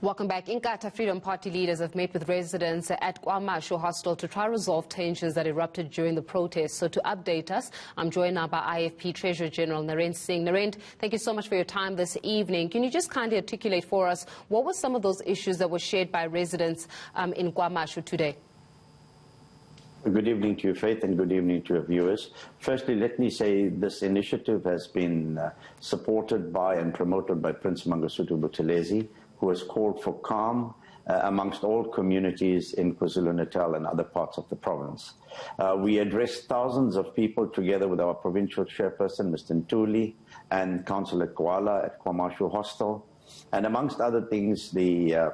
Welcome back. Inkatha Freedom Party leaders have met with residents at KwaMashu Hostel to try to resolve tensions that erupted during the protests. So to update us, I'm joined now by IFP Treasurer General Narend Singh. Narend, thank you so much for your time this evening. Can you just kindly articulate for us what were some of those issues that were shared by residents in KwaMashu today? Good evening to you, Faith, and good evening to your viewers. Firstly, let me say this initiative has been supported by and promoted by Prince Mangope, who has called for calm amongst all communities in KwaZulu-Natal and other parts of the province. We addressed thousands of people together with our provincial chairperson, Mr. Ntuli, and Councillor Koala at KwaMashu Hostel. And amongst other things, the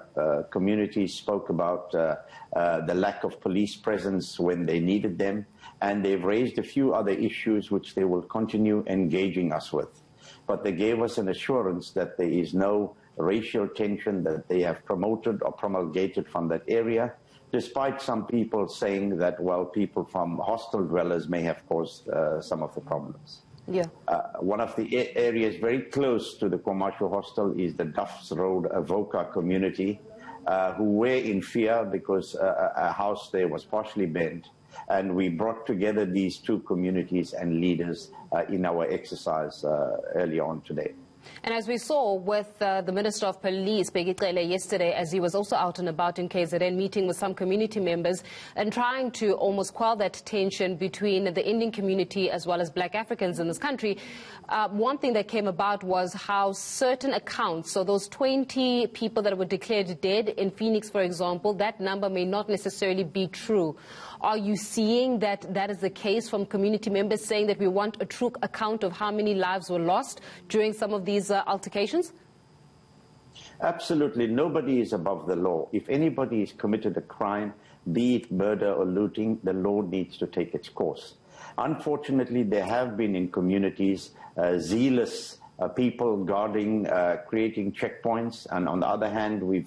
community spoke about the lack of police presence when they needed them, and they've raised a few other issues which they will continue engaging us with. But they gave us an assurance that there is no racial tension that they have promoted or promulgated from that area, despite some people saying that, well, people from hostel dwellers may have caused some of the problems. Yeah. One of the areas very close to the KwaMashu Hostel is the Duffs Road Avoca community, who were in fear because a house there was partially bent. And we brought together these two communities and leaders in our exercise earlier on today. And as we saw with the Minister of Police, Begitele, yesterday, as he was also out and about in KZN, meeting with some community members and trying to almost quell that tension between the Indian community as well as Black Africans in this country, one thing that came about was how certain accounts, so those 20 people that were declared dead in Phoenix, for example, that number may not necessarily be true. Are you seeing that that is the case from community members saying that we want a true account of how many lives were lost during some of these altercations? Absolutely. Nobody is above the law. If anybody has committed a crime, be it murder or looting, the law needs to take its course. Unfortunately, there have been in communities zealous people guarding, creating checkpoints, and on the other hand, we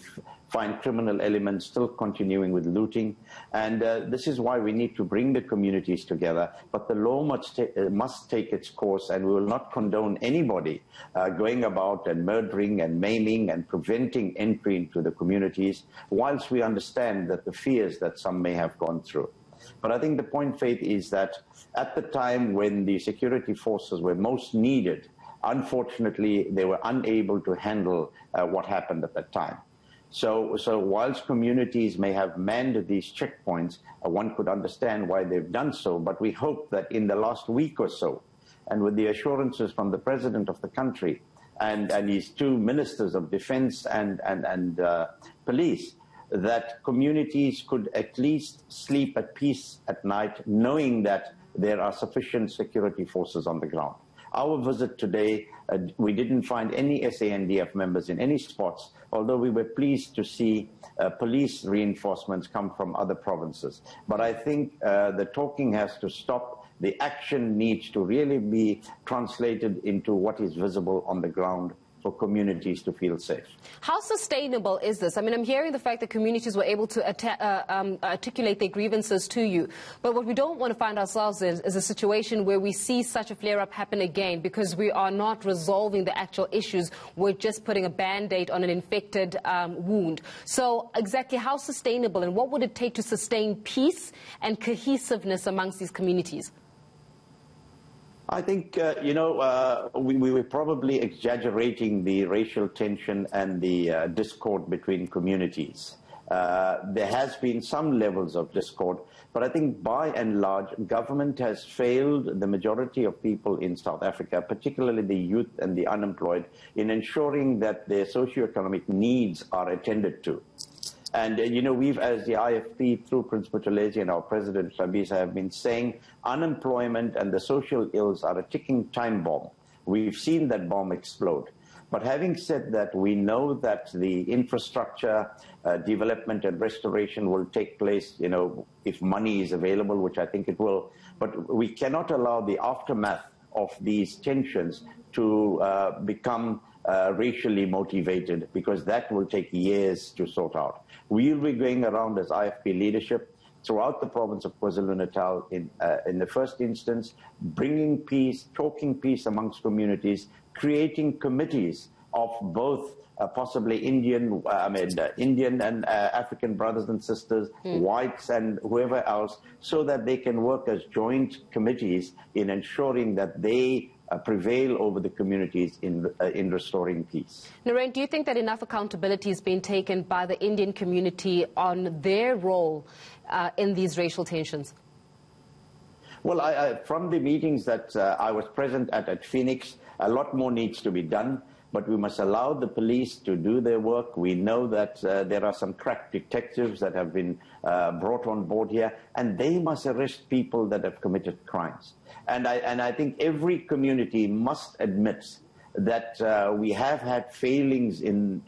find criminal elements still continuing with looting. And this is why we need to bring the communities together. But the law must take its course, and we will not condone anybody going about and murdering and maiming and preventing entry into the communities, whilst we understand that the fears that some may have gone through. But I think the point, Faith, is that at the time when the security forces were most needed, unfortunately, they were unable to handle what happened at that time. So whilst communities may have manned these checkpoints, one could understand why they've done so, but we hope that in the last week or so, and with the assurances from the President of the country and his two ministers of defense and police, that communities could at least sleep at peace at night, knowing that there are sufficient security forces on the ground. Our visit today, we didn't find any SANDF members in any spots, although we were pleased to see police reinforcements come from other provinces. But I think the talking has to stop. The action needs to really be translated into what is visible on the ground for communities to feel safe. How sustainable is this? I mean, I'm hearing the fact that communities were able to articulate their grievances to you. But what we don't want to find ourselves in is a situation where we see such a flare-up happen again because we are not resolving the actual issues. We're just putting a Band-Aid on an infected wound. So exactly how sustainable and what would it take to sustain peace and cohesiveness amongst these communities? I think, we were probably exaggerating the racial tension and the discord between communities. There has been some levels of discord, but I think by and large, government has failed the majority of people in South Africa, particularly the youth and the unemployed, in ensuring that their socioeconomic needs are attended to. And, we've, as the IFP, through Prince Buthelezi and our President Hlabisa, have been saying unemployment and the social ills are a ticking time bomb. We've seen that bomb explode. But having said that, we know that the infrastructure development and restoration will take place, if money is available, which I think it will. But we cannot allow the aftermath of these tensions to become racially motivated, because that will take years to sort out. We will be going around as IFP leadership throughout the province of KwaZulu-Natal in the first instance, bringing peace, talking peace amongst communities, creating committees of both possibly Indian and African brothers and sisters, whites and whoever else, so that they can work as joint committees in ensuring that they prevail over the communities in restoring peace. Narend, do you think that enough accountability is being taken by the Indian community on their role in these racial tensions? Well, from the meetings that I was present at Phoenix, a lot more needs to be done, but we must allow the police to do their work. We know that there are some crack detectives that have been brought on board here, and they must arrest people that have committed crimes. And I think every community must admit that we have had failings in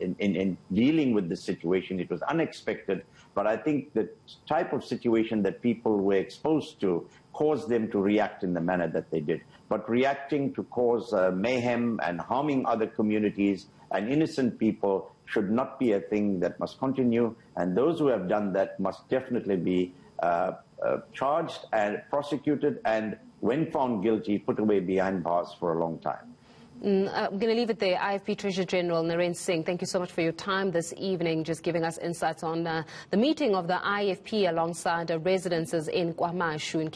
dealing with this situation. It was unexpected, but I think the type of situation that people were exposed to caused them to react in the manner that they did. But reacting to cause mayhem and harming other communities and innocent people should not be a thing that must continue, and those who have done that must definitely be charged and prosecuted, and when found guilty, put away behind bars for a long time. I'm going to leave it there. IFP Treasurer General Narend Singh, thank you so much for your time this evening, just giving us insights on the meeting of the IFP alongside residences in KwaMashu.